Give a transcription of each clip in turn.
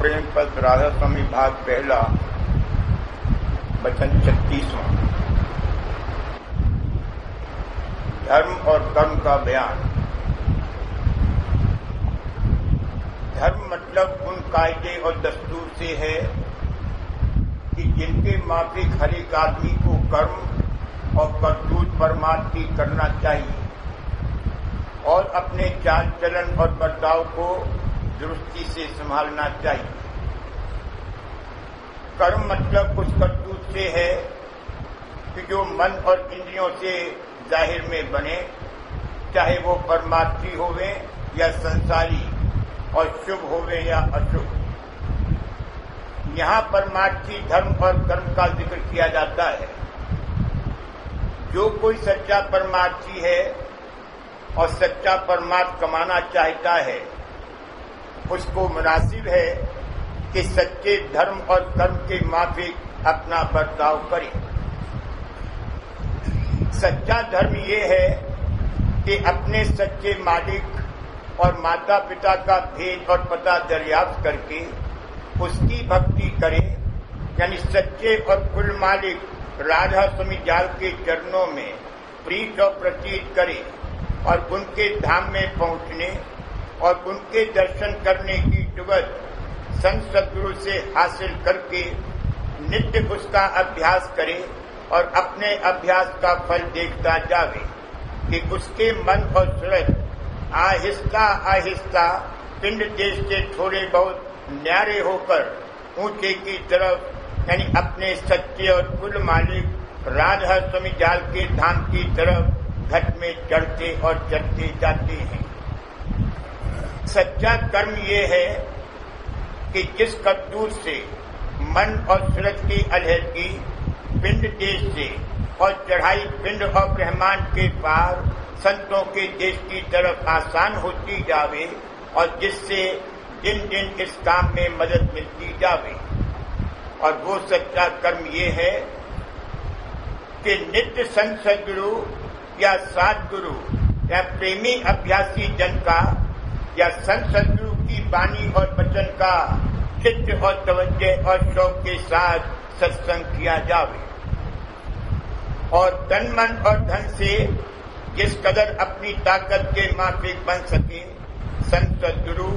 प्रेम पद राधा स्वामी भाग पहला वचन 36वां। धर्म और कर्म का बयान। धर्म मतलब उन कायदे और दस्तूर से है कि जिनके माफिक हर एक आदमी को कर्म और करतूत परमार्थी करना चाहिए और अपने चाल चलन और बर्ताव को दुरुस्ती से संभालना चाहिए। कर्म मतलब उस करतूत से है कि जो मन और इंद्रियों से जाहिर में बने, चाहे वो परमार्थी होवे या संसारी, और शुभ होवे या अशुभ। यहाँ परमार्थी धर्म और कर्म का जिक्र किया जाता है। जो कोई सच्चा परमार्थी है और सच्चा परमार्थ कमाना चाहता है, उसको मुनासिब है कि सच्चे धर्म और कर्म के माफिक अपना बर्ताव करे। सच्चा धर्म ये है कि अपने सच्चे मालिक और माता पिता का भेद और पता दरियाफ्त करके उसकी भक्ति करे, यानी सच्चे और कुल मालिक राधा स्वामी जाल के चरणों में प्रीत और प्रतीत करे और उनके धाम में पहुंचने और उनके दर्शन करने की जुगत संत सद्गुरु से हासिल करके नित्य उसका अभ्यास करे और अपने अभ्यास का फल देखता जावे कि उसके मन और सूरत आहिस्ता आहिस्ता पिंड देश से थोड़े बहुत न्यारे होकर ऊंचे की तरफ, यानी अपने सच्चे और कुल मालिक राधा स्वामी जाल के धाम की तरफ घट में चढ़ते और चढ़ते जाते हैं। सच्चा कर्म ये है कि जिस करतूत से मन और सूरत की अलहदगी पिंड देश से और चढ़ाई पिंड और ब्रह्मांड के पार संतों के देश की तरफ आसान होती जावे और जिससे दिन दिन इस काम में मदद मिलती जावे। और वो सच्चा कर्म ये है कि नित्य संत सद्गुरु या सद्गुरु या प्रेमी अभ्यासी जन का या संत सद्गुरु की वाणी और वचन का चित्त और तवज्जो और शौक के साथ सत्संग किया जावे और तन मन और धन से जिस कदर अपनी ताकत के माफिक बन सके संत सद्गुरु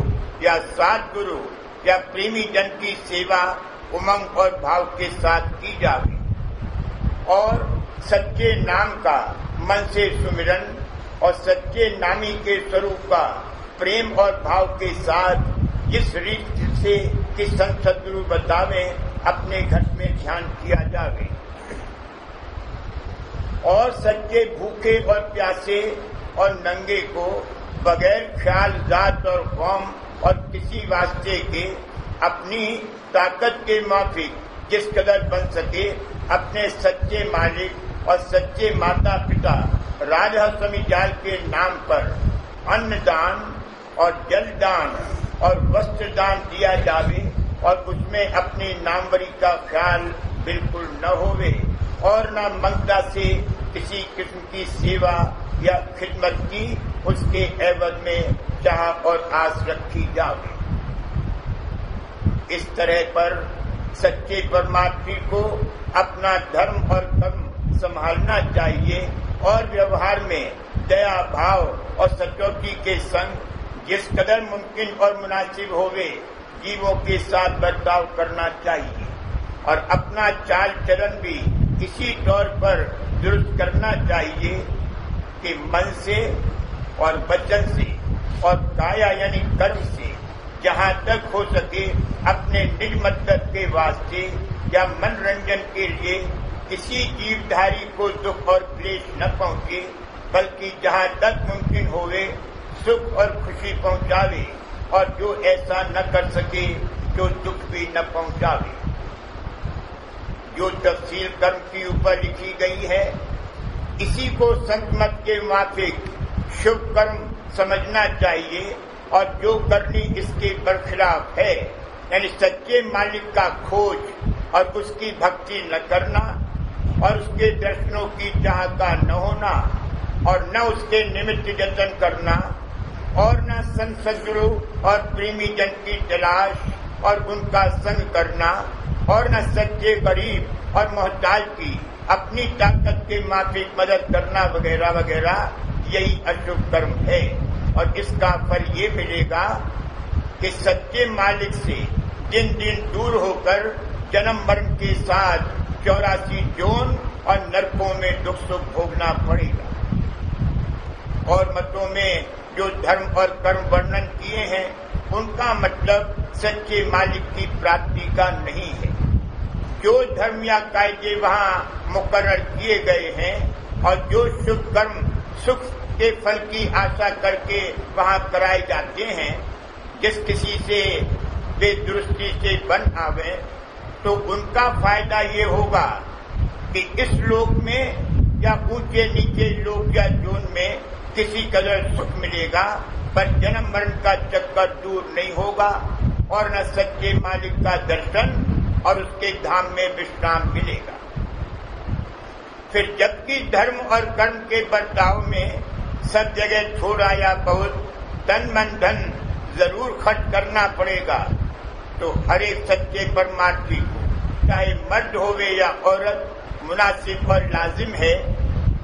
या सद्गुरु या प्रेमी जन की सेवा उमंग और भाव के साथ की जावे और सच्चे नाम का मन से सुमिरन और सच्चे नामी के स्वरूप का प्रेम और भाव के साथ जिस रीति से कि संत सद्गुरु बतावे अपने घर में ध्यान किया जावे और सच्चे भूखे और प्यासे और नंगे को बगैर ख्याल जात और कौम और किसी वास्ते के अपनी ताकत के माफिक जिस कदर बन सके अपने सच्चे मालिक और सच्चे माता पिता राधा स्वामी जाल के नाम पर अन्न दान और जल दान और वस्त्र दान दिया जावे और उसमें अपनी नामवरी का ख्याल बिल्कुल न होवे और न ममता से किसी किस्म की सेवा या खिदमत की उसके एवज में चाह और आस रखी जावे। इस तरह पर सच्चे परमार्थी को अपना धर्म और कर्म संभालना चाहिए और व्यवहार में दया भाव और सचोटी के संग जिस कदर मुमकिन और मुनासिब होवे जीवों के साथ बर्ताव करना चाहिए और अपना चाल चलन भी इसी तौर पर दुरुस्त करना चाहिए कि मन से और वचन से और काया यानी कर्म से जहाँ तक हो सके अपने निज मतलब के वास्ते या मनोरंजन के लिए किसी जीवधारी को दुख और क्लेश न पहुँचे, बल्कि जहाँ तक मुमकिन होवे सुख और खुशी पहुँचावे और जो ऐसा न कर सके जो दुख भी न पहुँचावे। जो तफसील कर्म के ऊपर लिखी गई है इसी को संत मत के माफिक शुभ कर्म समझना चाहिए और जो करनी इसके बरखिलाफ है, यानी सच्चे मालिक का खोज और उसकी भक्ति न करना और उसके दर्शनों की चाह का न होना और न उसके निमित्त जतन करना और न संत सद्गुरु और प्रेमी जन की तलाश और उनका संग करना और न सच्चे गरीब और मोहताज की अपनी ताकत के माफिक मदद करना वगैरह वगैरह, यही अशुभ कर्म है। और इसका फल ये मिलेगा कि सच्चे मालिक से दिन दिन दूर होकर जन्म मरण के साथ 84 जोन और नरकों में दुख सुख भोगना पड़ेगा। और मतों में जो धर्म और कर्म वर्णन किए हैं उनका मतलब सच्चे मालिक की प्राप्ति का नहीं है। जो धर्म या कायदे वहाँ मुकर्रर किए गए हैं और जो शुभ कर्म सुख के फल की आशा करके वहाँ कराए जाते हैं, जिस किसी से वे दुरुस्ती से बन आवे, तो उनका फायदा ये होगा कि इस लोक में या ऊंचे नीचे लोक या जोन में किसी कदर सुख मिलेगा, पर जन्म मरण का चक्कर दूर नहीं होगा और न सच्चे मालिक का दर्शन और उसके धाम में विश्राम मिलेगा। फिर जबकि धर्म और कर्म के बर्ताव में सब जगह थोड़ा या बहुत तन मन धन जरूर खर्च करना पड़ेगा, तो हर एक सच्चे परमार्थी को चाहे मर्द होवे या औरत मुनासिब और लाजिम है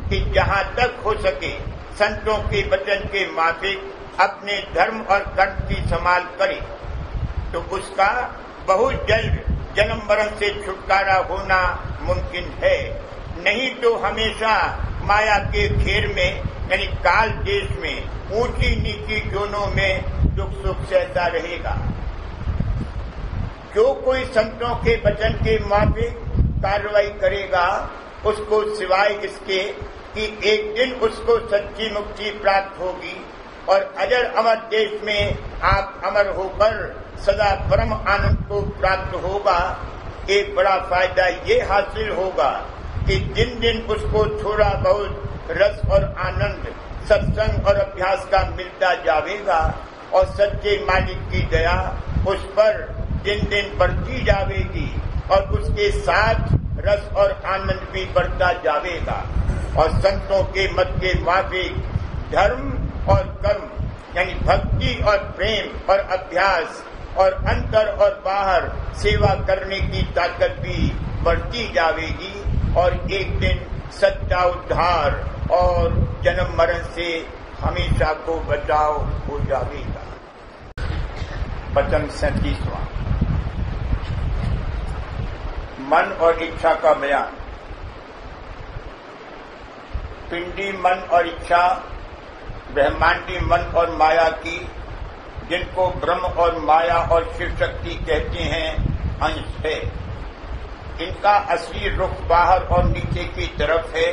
कि जहाँ तक हो सके संतों के वचन के माफिक अपने धर्म और कर्म की संभाल करे, तो उसका बहुत जल्द जन्म मरण से छुटकारा होना मुमकिन है। नहीं तो हमेशा माया के घेर में यानी काल देश में ऊंची नीची जोनों में दुख सुख सहता रहेगा। जो कोई संतों के वचन के माफिक कार्रवाई करेगा, उसको सिवाय इसके कि एक दिन उसको सच्ची मुक्ति प्राप्त होगी और अजर अमर देश में आप अमर होकर सदा परम आनंद को प्राप्त होगा, एक बड़ा फायदा ये हासिल होगा कि दिन दिन उसको थोड़ा बहुत रस और आनंद सत्संग और अभ्यास का मिलता जाएगा और सच्चे मालिक की दया उस पर दिन दिन बढ़ती जाएगी और उसके साथ रस और आनंद भी बढ़ता जाएगा। और संतों के मत के माफिक धर्म और कर्म यानी भक्ति और प्रेम और अभ्यास और अंतर और बाहर सेवा करने की ताकत भी बढ़ती जाएगी और एक दिन सच्चा उद्धार और जन्म मरण से हमेशा को बचाव हो जाएगा। वचन 37वां, मन और इच्छा का बयान। पिंडी मन और इच्छा ब्रह्मांडी मन और माया की, जिनको ब्रह्म और माया और शिव शक्ति कहते हैं, अंश है। इनका असली रुख बाहर और नीचे की तरफ है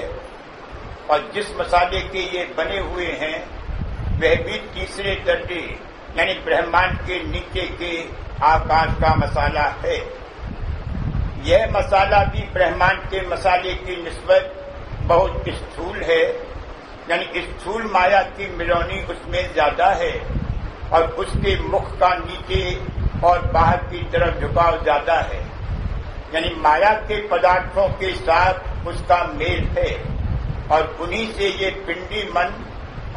और जिस मसाले के ये बने हुए हैं वह भी तीसरे दर्जे यानी ब्रह्मांड के नीचे के आकाश का मसाला है। यह मसाला भी ब्रह्मांड के मसाले की निस्बत बहुत स्थूल है, यानी स्थूल माया की मिलौनी उसमें ज्यादा है और उसके मुख का नीचे और बाहर की तरफ झुकाव ज्यादा है, यानी माया के पदार्थों के साथ उसका मेल है और उन्हीं से ये पिंडी मन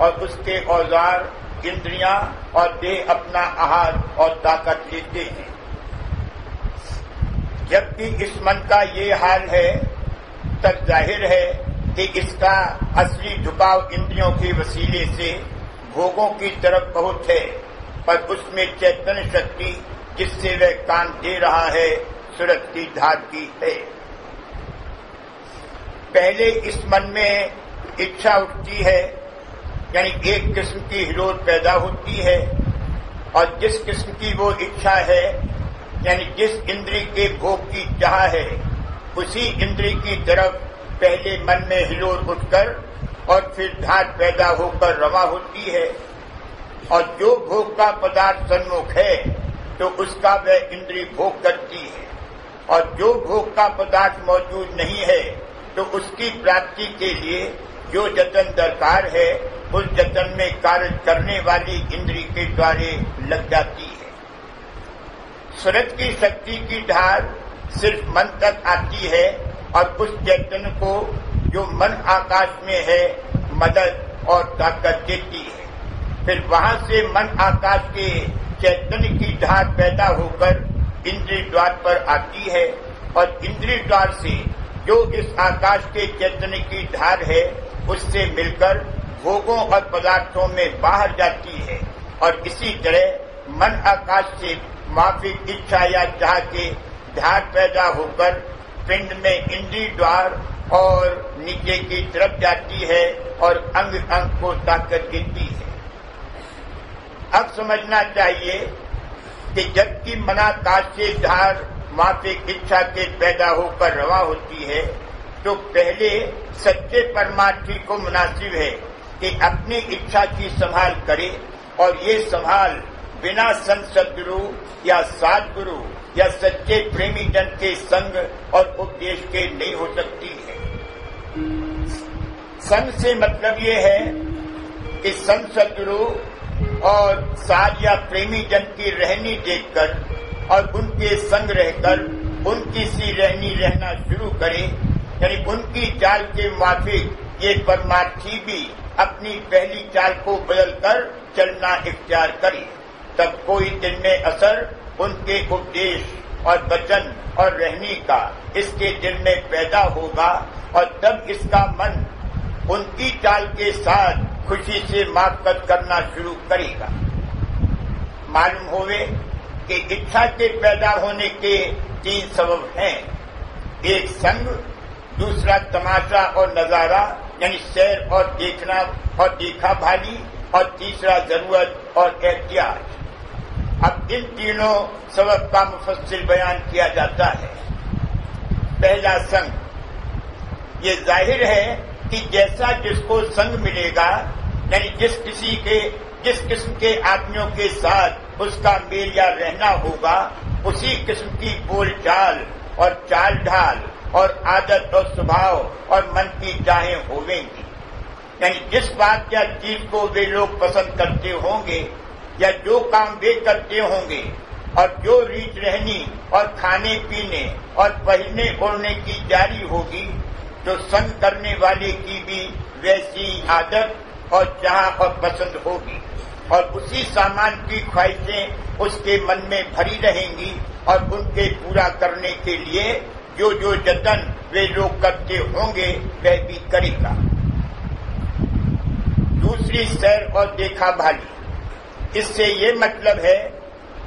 और उसके औजार इंद्रियां और देह अपना आहार और ताकत लेते हैं। जबकि इस मन का ये हाल है, तब जाहिर है कि इसका असली झुकाव इंद्रियों के वसीले से भोगों की तरफ बहुत है, पर उसमें चैतन्य शक्ति जिससे वह काम दे रहा है सूरज की धार की है। पहले इस मन में इच्छा उठती है, यानी एक किस्म की हिलोर पैदा होती है और जिस किस्म की वो इच्छा है यानी जिस इंद्रिय के भोग की चाह है उसी इंद्रिय की तरफ पहले मन में हिलोर उठकर और फिर धार पैदा होकर रवा होती है और जो भोग का पदार्थ सन्मुख है तो उसका वह इंद्रिय भोग करती है और जो भोग का पदार्थ मौजूद नहीं है तो उसकी प्राप्ति के लिए जो जतन दरकार है उस जतन में कार्य करने वाली इंद्रिय के द्वारे लग जाती है। सूरज की शक्ति की धार सिर्फ मन तक आती है और उस चैतन्य को जो मन आकाश में है मदद और ताकत देती है। फिर वहां से मन आकाश के चैतन्य की धार पैदा होकर इंद्रिय द्वार पर आती है और इंद्रिय द्वार से जो इस आकाश के चैतन्य की धार है उससे मिलकर भोगों और पदार्थों में बाहर जाती है। और इसी तरह मन आकाश से माफिक इच्छा या चाह के धार पैदा होकर पिंड में इंद्रिय द्वार और नीचे की तरफ जाती है और अंग अंग को ताकत देती है। अब समझना चाहिए कि जबकि मनाकाश से धार माफिक इच्छा के पैदा होकर रवा होती है तो पहले सच्चे परमार्थी को मुनासिब है कि अपनी इच्छा की संभाल करे और ये संभाल बिना संत सद्गुरु या सद्गुरु या सच्चे प्रेमी जन के संग और उपदेश के नहीं हो सकती है। संग से मतलब ये है कि संत सद्गुरु और साध या प्रेमी जन की रहनी देखकर और उनके संग रहकर उनकी सी रहनी रहना शुरू करे, यानी उनकी चाल के मुताबिक ये परमार्थी भी अपनी पहली चाल को बदलकर चलना इख्तियार करे, तब कोई दिन में असर उनके उपदेश और वचन और रहनी का इसके दिल में पैदा होगा और तब इसका मन उनकी चाल के साथ खुशी से माफकत करना शुरू करेगा। मालूम होवे कि इच्छा के पैदा होने के 3 सबब हैं। एक संग, दूसरा तमाशा और नजारा यानी सैर और देखना और देखा भाली, और तीसरा जरूरत और एहतियाज। अब इन तीनों सबब का मुफस्सिल बयान किया जाता है। पहला संग। ये जाहिर है कि जैसा जिसको संग मिलेगा, यानी जिस किस्म के आदमियों के साथ उसका मेल या रहना होगा, उसी किस्म की बोलचाल और चाल ढाल और आदत और स्वभाव और मन की चाहें होवेंगी। यानी जिस बात या चीज को वे लोग पसंद करते होंगे या जो काम वे करते होंगे और जो रीत रहनी और खाने पीने और पहनने ओढ़ने की जारी होगी, तो संग करने वाले की भी वैसी आदत और चाह और पसंद होगी और उसी सामान की ख्वाहिशें उसके मन में भरी रहेंगी और उनके पूरा करने के लिए जो जो जतन वे लोग करते होंगे वह भी करेगा। दूसरी सैर और देखा भाली। इससे ये मतलब है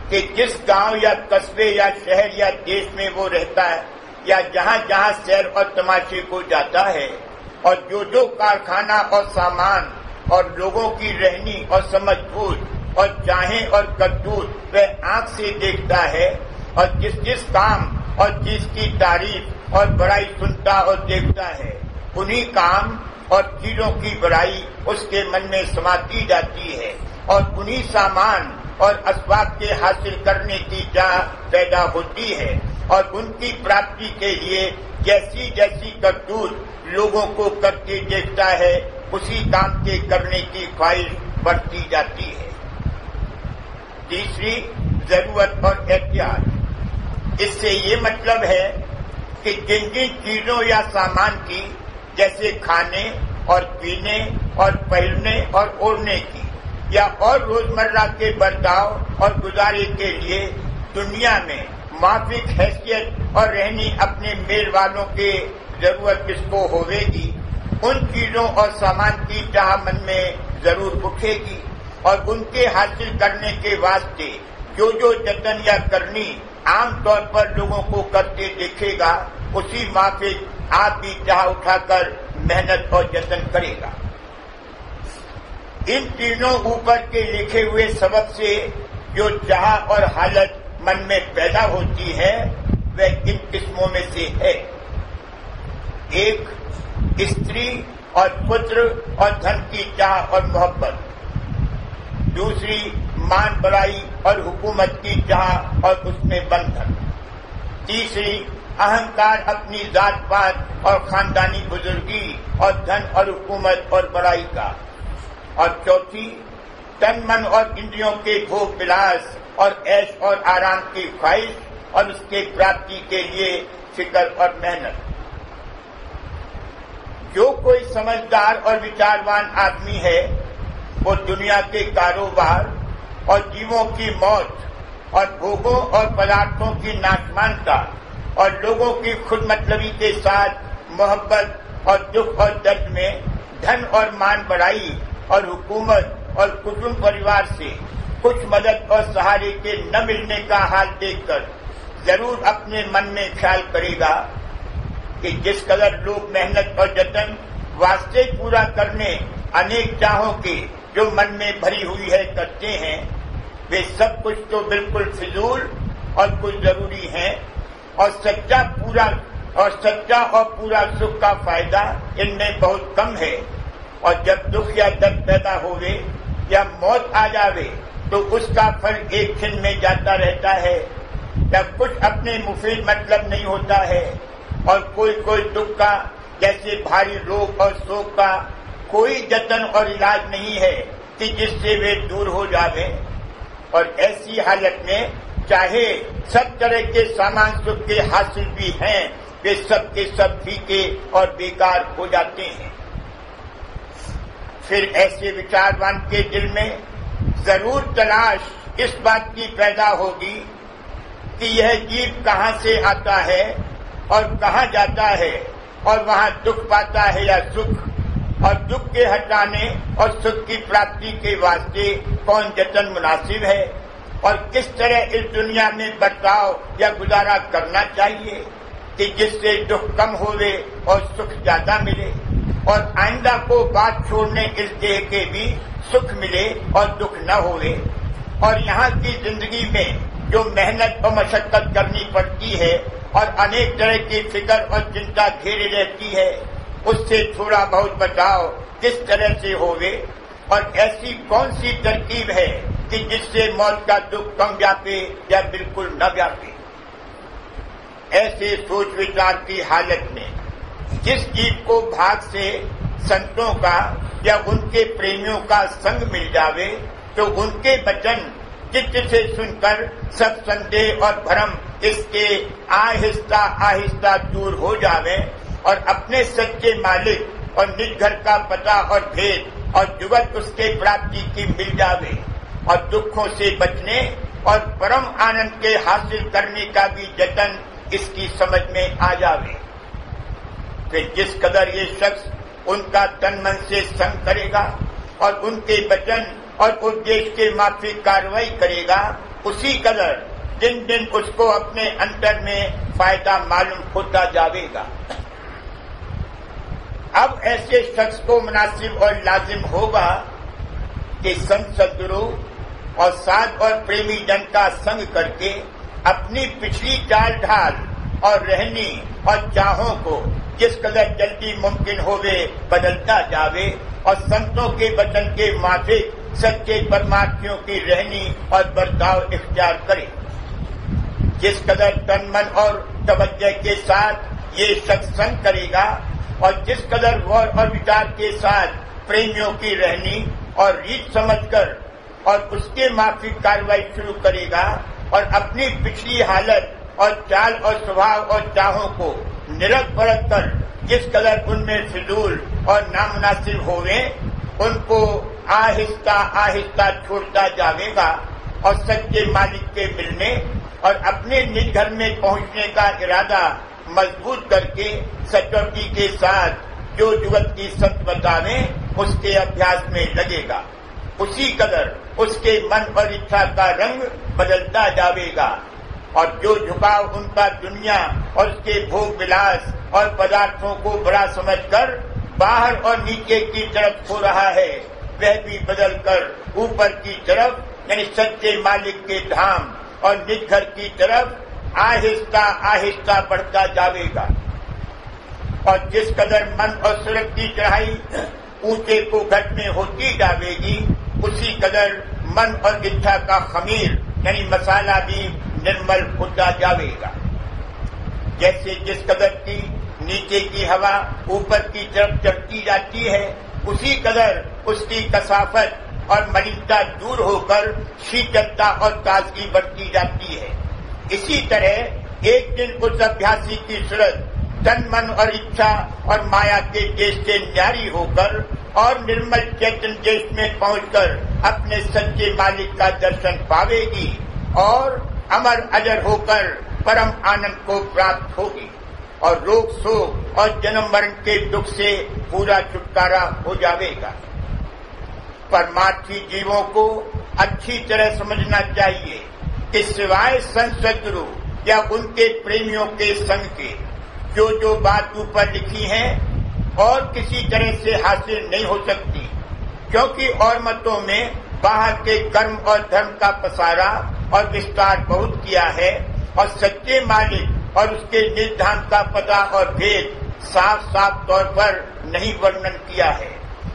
कि जिस गांव या कस्बे या शहर या देश में वो रहता है या जहां जहां सैर और तमाशे को जाता है और जो जो कारखाना और सामान और लोगों की रहनी और समझबूझ और चाहें और करतूत वह आंख से देखता है और जिस जिस काम और चीज की तारीफ और बड़ाई सुनता और देखता है, उन्हीं काम और चीजों की बड़ाई उसके मन में समाती जाती है और उन्हीं सामान और असबाब के हासिल करने की चाह पैदा होती है और उनकी प्राप्ति के लिए जैसी जैसी करतूत लोगों को करते देखता है, उसी काम के करने की ख्वाहिश बढ़ती जाती है। तीसरी जरूरत और एहतियात। इससे ये मतलब है कि जिन जिन चीजों या सामान की, जैसे खाने और पीने और पहनने और ओढ़ने की या और रोजमर्रा के बर्ताव और गुजारे के लिए दुनिया में माफिक हैसियत और रहनी अपने मेल वालों के जरूरत किसको होवेगी, उन चीजों और सामान की चाह मन में जरूर उठेगी और उनके हासिल करने के वास्ते जो जो जतन या करनी आमतौर पर लोगों को करते देखेगा, उसी माफिक आप भी चाह उठाकर मेहनत और जतन करेगा। इन तीनों ऊपर के लिखे हुए सबब से जो चाह और हालत मन में पैदा होती है वह किन किस्मों में से है। एक, स्त्री और पुत्र और धन की चाह और मोहब्बत। दूसरी, मान बड़ाई और हुकूमत की चाह और उसमें बंधन। तीसरी, अहंकार अपनी जात पात और खानदानी बुजुर्गी और धन और हुकूमत और बड़ाई का। और चौथी, तन मन और इंद्रियों के भोग विलास और ऐश और आराम की ख्वाहिश और उसके प्राप्ति के लिए फिक्र और मेहनत। जो कोई समझदार और विचारवान आदमी है वो दुनिया के कारोबार और जीवों की मौत और भोगों और पदार्थों की नाशमानता और लोगों की खुद मतलबी के साथ मोहब्बत और दुख और दर्द में धन और मान बढ़ाई और हुकूमत और कुटुंब परिवार से कुछ मदद और सहारे के न मिलने का हाल देखकर जरूर अपने मन में ख्याल करेगा कि जिस कदर लोग मेहनत और जतन वास्ते पूरा करने अनेक चाहों के जो मन में भरी हुई है करते हैं, वे सब कुछ तो बिल्कुल फिजूल और कुछ जरूरी है और सच्चा और पूरा सुख का फायदा इनमें बहुत कम है। और जब दुख या दर्द पैदा होवे या मौत आ जावे तो उसका फल एक क्षण में जाता रहता है। जब कुछ अपने मुफीद मतलब नहीं होता है और कोई दुख का जैसे भारी रोग और शोक का कोई जतन और इलाज नहीं है कि जिससे वे दूर हो जावे। और ऐसी हालत में चाहे सब तरह के सामान सुख के हासिल भी हैं, वे सब के सब फीके और बेकार हो जाते हैं। फिर ऐसे विचारवान के दिल में जरूर तलाश इस बात की पैदा होगी कि यह जीव कहाँ से आता है और कहाँ जाता है और वहाँ दुख पाता है या सुख, और दुख के हटाने और सुख की प्राप्ति के वास्ते कौन जतन मुनासिब है और किस तरह इस दुनिया में बर्ताव या गुजारा करना चाहिए कि जिससे दुख कम होवे और सुख ज्यादा मिले और आइंदा को बात छोड़ने इस देह के भी सुख मिले और दुख न होवे। और यहाँ की जिंदगी में जो मेहनत और मशक्कत करनी पड़ती है और अनेक तरह की फिक्र और चिंता घेरे रहती है, उससे थोड़ा बहुत बचाव किस तरह से होवे और ऐसी कौन सी तरकीब है कि जिससे मौत का दुख कम व्यापे या बिल्कुल न व्यापे। ऐसे सोच विचार की हालत में जिस जीव को भाग से संतों का या उनके प्रेमियों का संग मिल जावे तो उनके वचन चित्त से सुनकर सब संदेह और भ्रम इसके आहिस्ता आहिस्ता दूर हो जावे और अपने सच्चे मालिक और निज घर का पता और भेद और जुगत उसके प्राप्ति की मिल जावे और दुखों से बचने और परम आनंद के हासिल करने का भी जतन इसकी समझ में आ जावे। फिर जिस कदर ये शख्स उनका तन मन से संग करेगा और उनके वचन और उद्देश्य के माफिक कार्रवाई करेगा, उसी कदर दिन दिन उसको अपने अंतर में फायदा मालूम होता जाएगा। अब ऐसे शख्स को मुनासिब और लाजिम होगा कि संत सद्गुरु और साध और प्रेमी जन का संग करके अपनी पिछली चाल ढाल और रहनी और चाहों को जिस कदर जल्दी मुमकिन होवे बदलता जावे और संतों के वचन के माफिक सच्चे परमार्थियों की रहनी और बर्ताव इख्तियार करे। जिस कदर तन मन और तवज्जो के साथ ये शख्स संग करेगा और जिस कदर गौर और विचार के साथ प्रेमियों की रहनी और रीत समझकर और उसके माफिक कार्रवाई शुरू करेगा और अपनी पिछली हालत और चाल और स्वभाव और चाहों को निरख परख कर जिस कदर उनमें फिजूल और नामुनासिब होवे उनको आहिस्ता आहिस्ता छोड़ता जाएगा और सच्चे मालिक के मिलने और अपने निज घर में पहुंचने का इरादा मजबूत करके सचोटी के साथ जो जुगत की सत्य बतावे उसके अभ्यास में लगेगा। उसी कदर उसके मन और इच्छा का रंग बदलता जाएगा और जो झुकाव उनका दुनिया और उसके भोग विलास और पदार्थों को बड़ा समझकर बाहर और नीचे की तरफ हो रहा है, वह भी बदलकर ऊपर की तरफ यानी सच्चे मालिक के धाम और निज घर की तरफ आहिस्ता आहिस्ता बढ़ता जाएगा। और जिस कदर मन और सड़क की चढ़ाई ऊंचे को घटने होती जाएगी, उसी कदर मन और इच्छा का खमीर यानी मसाला भी निर्मल होता जाएगा। जैसे जिस कदर की नीचे की हवा ऊपर की तरफ चढ़ती जाती है, उसी कदर उसकी कसाफत और मलिनता दूर होकर शीतलता और ताजगी बढ़ती जाती है। इसी तरह एक दिन उस अभ्यासी की सूरत तन मन और इच्छा और माया के देश से न्यारी होकर और निर्मल चैतन्य देश में पहुंचकर अपने सच्चे मालिक का दर्शन पावेगी और अमर अजर होकर परम आनंद को प्राप्त होगी और रोग शोक और जन्म मरण के दुख से पूरा छुटकारा हो जाएगा। परमार्थी जीवों को अच्छी तरह समझना चाहिए कि सिवाय संत सद्गुरु या उनके प्रेमियों के संग के जो बात ऊपर लिखी है और किसी तरह से हासिल नहीं हो सकती, क्योंकि और मतों में बाहर के कर्म और धर्म का पसारा और विस्तार बहुत किया है और सच्चे मालिक और उसके निर्धान का पता और भेद साफ साफ तौर पर नहीं वर्णन किया है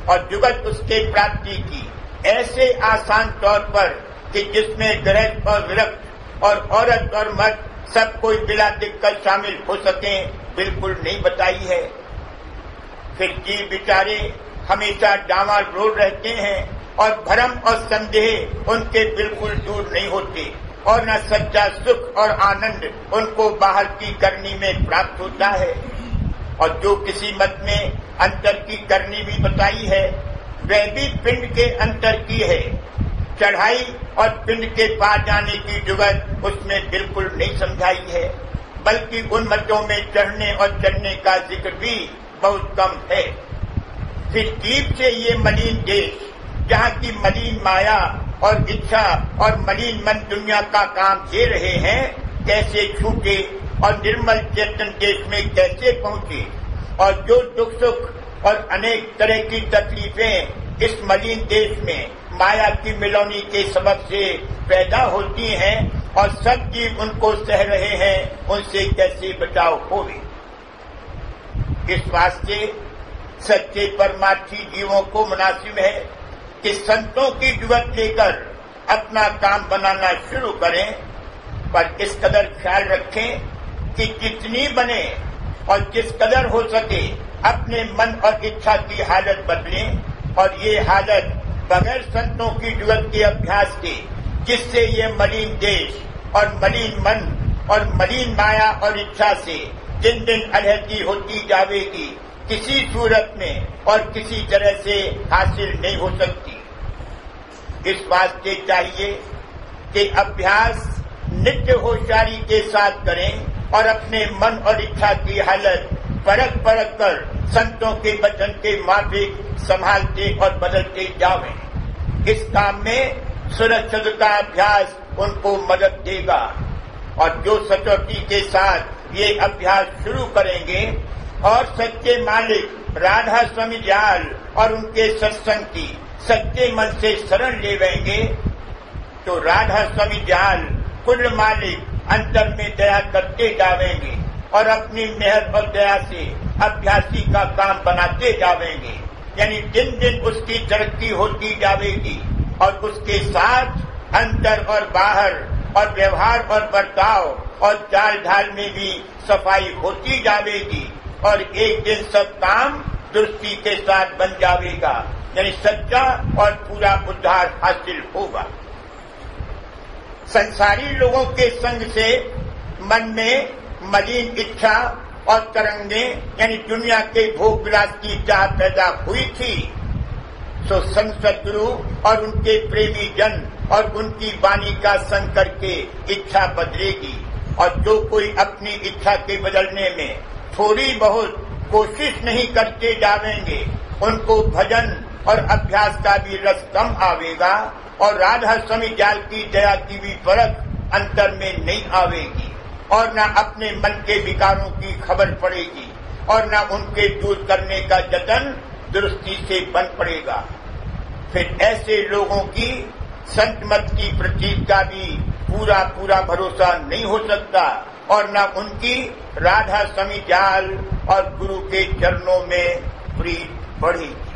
और जुगत उसके प्राप्ति की ऐसे आसान तौर पर कि जिसमें गृहस्थ और विरक्त और औरत और मर्द सब कोई बिना दिक्कत शामिल हो सके बिल्कुल नहीं बताई है। फिर जीव बेचारे हमेशा डामाडोल रहते हैं और भ्रम और संदेह उनके बिल्कुल दूर नहीं होते और न सच्चा सुख और आनंद उनको बाहर की करनी में प्राप्त होता है। और जो किसी मत में अंतर की करनी भी बताई है वह भी पिंड के अंतर की है। चढ़ाई और पिंड के पार जाने की जुगत उसमें बिल्कुल नहीं समझाई है, बल्कि उन मतों में चढ़ने और चढ़ने का जिक्र भी बहुत कम है। फिर जीव से ये मलिन देश जहाँ की मलिन माया और इच्छा और मलिन मन दुनिया का काम दे रहे हैं कैसे छूटे और निर्मल चेतन देश में कैसे पहुँचे और जो दुख सुख और अनेक तरह की तकलीफें इस मलिन देश में माया की मिलौनी के सबब से पैदा होती हैं और सब जीव उनको सह रहे हैं, उनसे कैसे बचाव होवे। इस वास्ते सच्चे परमार्थी जीवों को मुनासिब है कि संतों की जुगत लेकर अपना काम बनाना शुरू करें, पर इस कदर ख्याल रखें कि जितनी बने और जिस कदर हो सके अपने मन और इच्छा की हालत बदलें और ये हालत बगैर संतों की जुगत के अभ्यास के, जिससे ये मलिन देश और मलिन मन और मलिन माया और इच्छा से दिन दिन अलहदी होती जाएगी, किसी सूरत में और किसी तरह से हासिल नहीं हो सकती। इस वास्ते चाहिए कि अभ्यास नित्य होशियारी के साथ करें और अपने मन और इच्छा की हालत परख कर संतों के वचन के माफिक संभालते और बदलते जावें। इस काम में सुरक्षित का अभ्यास उनको मदद देगा और जो सचोटी के साथ ये अभ्यास शुरू करेंगे और सच्चे मालिक राधा स्वामी जाल और उनके सत्संग की सच्चे मन से शरण लेवेंगे तो राधा स्वामी जाल कुल मालिक अंतर में दया करते जावेंगे और अपनी मेहर और दया से अभ्यासी का काम बनाते जावेंगे, यानी दिन दिन उसकी तरक्की होती जाएगी और उसके साथ अंतर और बाहर और व्यवहार और बर्ताव और चाल ढाल में भी सफाई होती जाएगी और एक दिन सब काम दुरुस्ती के साथ बन जाएगा, यानी सच्चा और पूरा उद्धार हासिल होगा। संसारी लोगों के संग से मन में मलिन इच्छा और तरंगे यानी दुनिया के भोग विलास की चाह पैदा हुई थी, तो संत सद्गुरु और उनके प्रेमी जन और उनकी वाणी का संग करके इच्छा बदलेगी और जो कोई अपनी इच्छा के बदलने में थोड़ी बहुत कोशिश नहीं करते जावेंगे उनको भजन और अभ्यास का भी रस कम आवेगा और राधा स्वामी जाल की दया की भी परख अंतर में नहीं आवेगी और न अपने मन के विकारों की खबर पड़ेगी और न उनके दूर करने का जतन दुरुस्ती से बन पड़ेगा। फिर ऐसे लोगों की संत मत की प्रतीक का भी पूरा भरोसा नहीं हो सकता और न उनकी राधा स्वामी जाल और गुरु के चरणों में प्रीत बढ़ेगी।